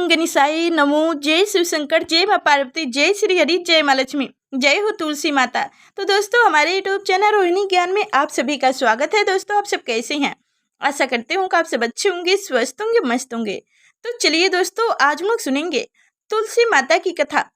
ओम गणेशाय नमो। जय शिव शंकर, जय माँ पार्वती, जय श्री हरि, जय माँ लक्ष्मी, जय हो तुलसी माता। तो दोस्तों, हमारे यूट्यूब चैनल रोहिणी ज्ञान में आप सभी का स्वागत है। दोस्तों, आप सब कैसे हैं? आशा करते हूँ कि आप सब अच्छे होंगे, स्वस्थ होंगे, मस्त होंगे। तो चलिए दोस्तों, आज हम लोग सुनेंगे तुलसी माता की कथा।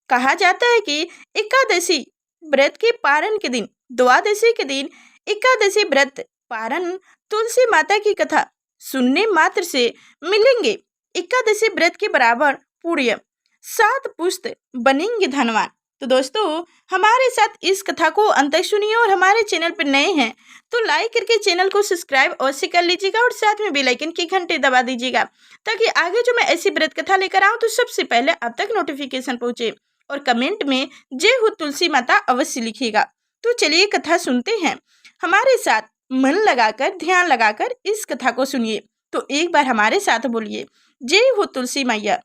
कहा जाता है कि एकादशी व्रत के पारण के दिन, द्वादशी के दिन एकादशी व्रत पारण तुलसी माता की कथा सुनने मात्र से मिलेंगे एकादशी व्रत के बराबर पुण्य, 7 पुष्ट बनेंगे धनवान। तो दोस्तों, हमारे साथ इस कथा को अंत तक सुनिए और हमारे चैनल पर नए हैं तो लाइक करके चैनल को सब्सक्राइब अवश्य कर लीजिएगा और साथ में बेल आइकन की घंटी दबा दीजिएगा, ताकि आगे जो मैं ऐसी व्रत कथा लेकर आऊँ तो सबसे पहले आप तक नोटिफिकेशन पहुंचे। और कमेंट में जय हो तुलसी माता अवश्य लिखिएगा। तो चलिए कथा सुनते हैं। हमारे साथ मन लगाकर, ध्यान लगाकर इस कथा को सुनिए। तो एक बार हमारे साथ बोलिए, जय हो तुलसी मैया।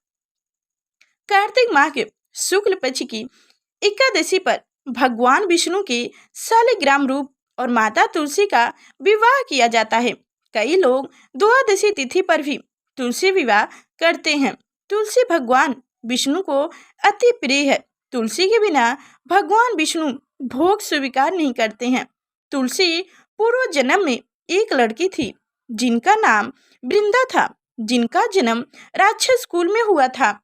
कार्तिक माह के शुक्ल पक्ष की एकादशी पर भगवान विष्णु के शालिग्राम रूप और माता तुलसी का विवाह किया जाता है। कई लोग द्वादशी तिथि पर भी तुलसी विवाह करते हैं। तुलसी भगवान विष्णु को अति प्रिय है। तुलसी के बिना भगवान विष्णु भोग स्वीकार नहीं करते हैं। तुलसी पूर्व जन्म में एक लड़की थी जिनका नाम वृंदा था, जिनका जन्म राक्षस कुल में हुआ था।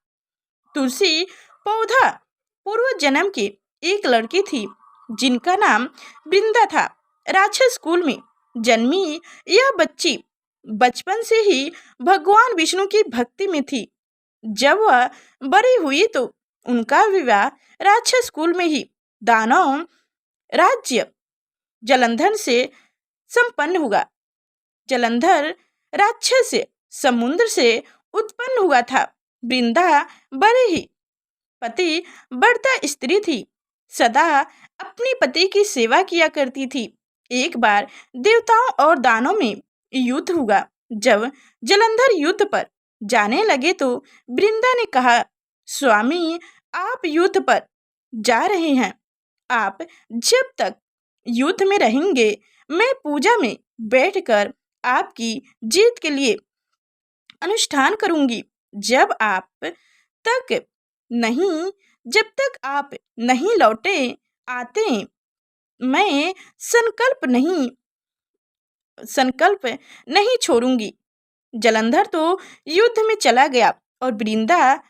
तुलसी पौधा पूर्व जन्म की एक लड़की थी जिनका नाम वृंदा था। राक्षस कुल में जन्मी यह बच्ची बचपन से ही भगवान विष्णु की भक्ति में थी। जब वह बड़ी हुई तो उनका विवाह राक्षस कुल में ही दानव राज्य जलंधर से संपन्न हुआ। जलंधर राक्षस समुद्र से उत्पन्न हुआ था। वृंदा बड़े ही पति बढ़ता स्त्री थी, सदा अपने पति की सेवा किया करती थी। एक बार देवताओं और दानों में युद्ध हुआ। जब जलंधर युद्ध पर जाने लगे तो वृंदा ने कहा, स्वामी आप युद्ध पर जा रहे हैं, आप जब तक युद्ध में रहेंगे मैं पूजा में बैठकर आपकी जीत के लिए अनुष्ठान करूंगी। जब तक आप नहीं लौटे आते मैं संकल्प नहीं छोड़ूंगी। जलंधर तो युद्ध में चला गया और वृंदा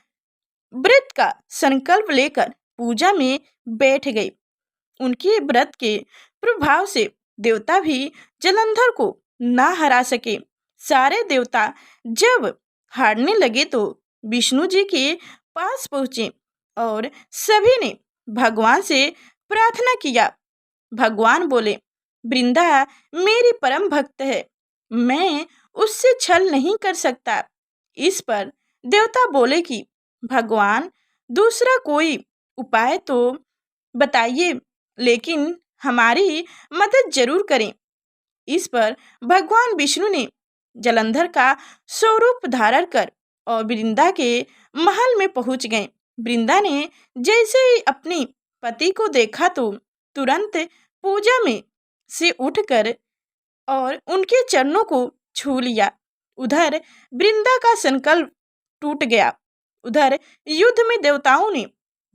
व्रत का संकल्प लेकर पूजा में बैठ गई। उनके व्रत के प्रभाव से देवता भी जलंधर को ना हरा सके। सारे देवता जब हारने लगे तो विष्णु जी के पास पहुँचे और सभी ने भगवान से प्रार्थना किया। भगवान बोले, वृंदा मेरी परम भक्त है, मैं उससे छल नहीं कर सकता। इस पर देवता बोले कि भगवान दूसरा कोई उपाय तो बताइए, लेकिन हमारी मदद जरूर करें। इस पर भगवान विष्णु ने जलंधर का स्वरूप धारण कर और वृंदा के महल में पहुंच गए। वृंदा ने जैसे ही अपने पति को देखा तो तुरंत पूजा में से उठकर और उनके चरणों को छू लिया। उधर वृंदा का संकल्प टूट गया। उधर युद्ध में देवताओं ने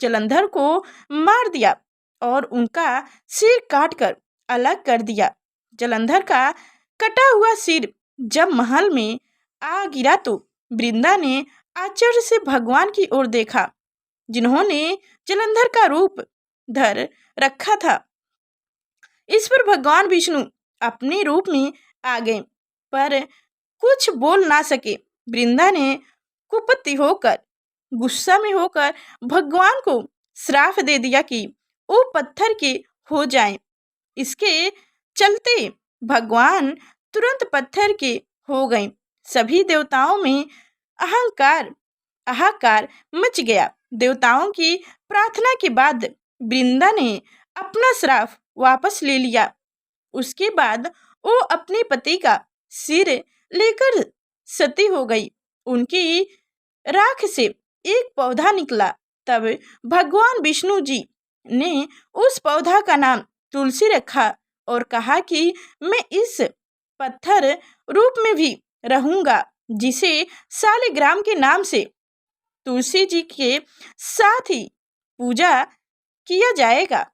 जलंधर को मार दिया और उनका सिर काटकर अलग कर दिया। जलंधर का कटा हुआ सिर जब महल में आ गिरा तो वृंदा ने आश्चर्य से भगवान की ओर देखा, जिन्होंने जलंधर का रूप धर रखा था। इस पर भगवान विष्णु अपने रूप में आ गए, पर कुछ बोल ना सके। वृंदा ने कुपित होकर, गुस्सा में होकर भगवान को श्राप दे दिया कि वो पत्थर के हो जाएं। इसके चलते भगवान तुरंत पत्थर के हो गए। सभी देवताओं में हाहाकार मच गया। देवताओं की प्रार्थना के बाद वृंदा ने अपना श्राप वापस ले लिया। उसके बाद वो अपने पति का सिर लेकर सती हो गई। उनकी राख से एक पौधा निकला। तब भगवान विष्णु जी ने उस पौधा का नाम तुलसी रखा और कहा कि मैं इस पत्थर रूप में भी रहूंगा, जिसे शालिग्राम के नाम से तुलसी जी के साथ ही पूजा किया जाएगा।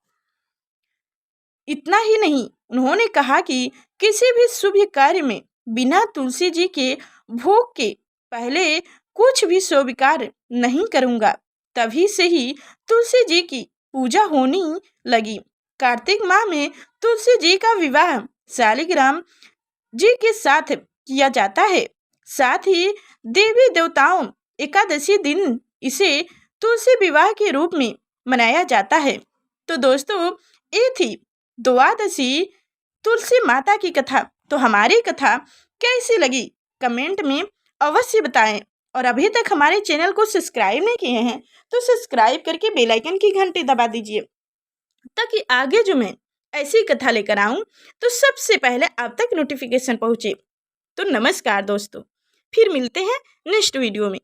इतना ही नहीं, उन्होंने कहा कि किसी भी शुभ कार्य में बिना तुलसी जी के भोग के पहले कुछ भी शुभ कार्य नहीं करूँगा। तभी से ही तुलसी जी की पूजा होने लगी। कार्तिक माह में तुलसी जी का विवाह शालिग्राम जी के साथ किया जाता है। साथ ही देवी देवताओं एकादशी दिन इसे तुलसी विवाह के रूप में मनाया जाता है। तो दोस्तों, ये थी द्वादशी तुलसी माता की कथा। तो हमारी कथा कैसी लगी कमेंट में अवश्य बताएं। और अभी तक हमारे चैनल को सब्सक्राइब नहीं किए हैं तो सब्सक्राइब करके बेल आइकन की घंटी दबा दीजिए, ताकि आगे जो मैं ऐसी कथा लेकर आऊं तो सबसे पहले आप तक नोटिफिकेशन पहुंचे। तो नमस्कार दोस्तों, फिर मिलते हैं नेक्स्ट वीडियो में।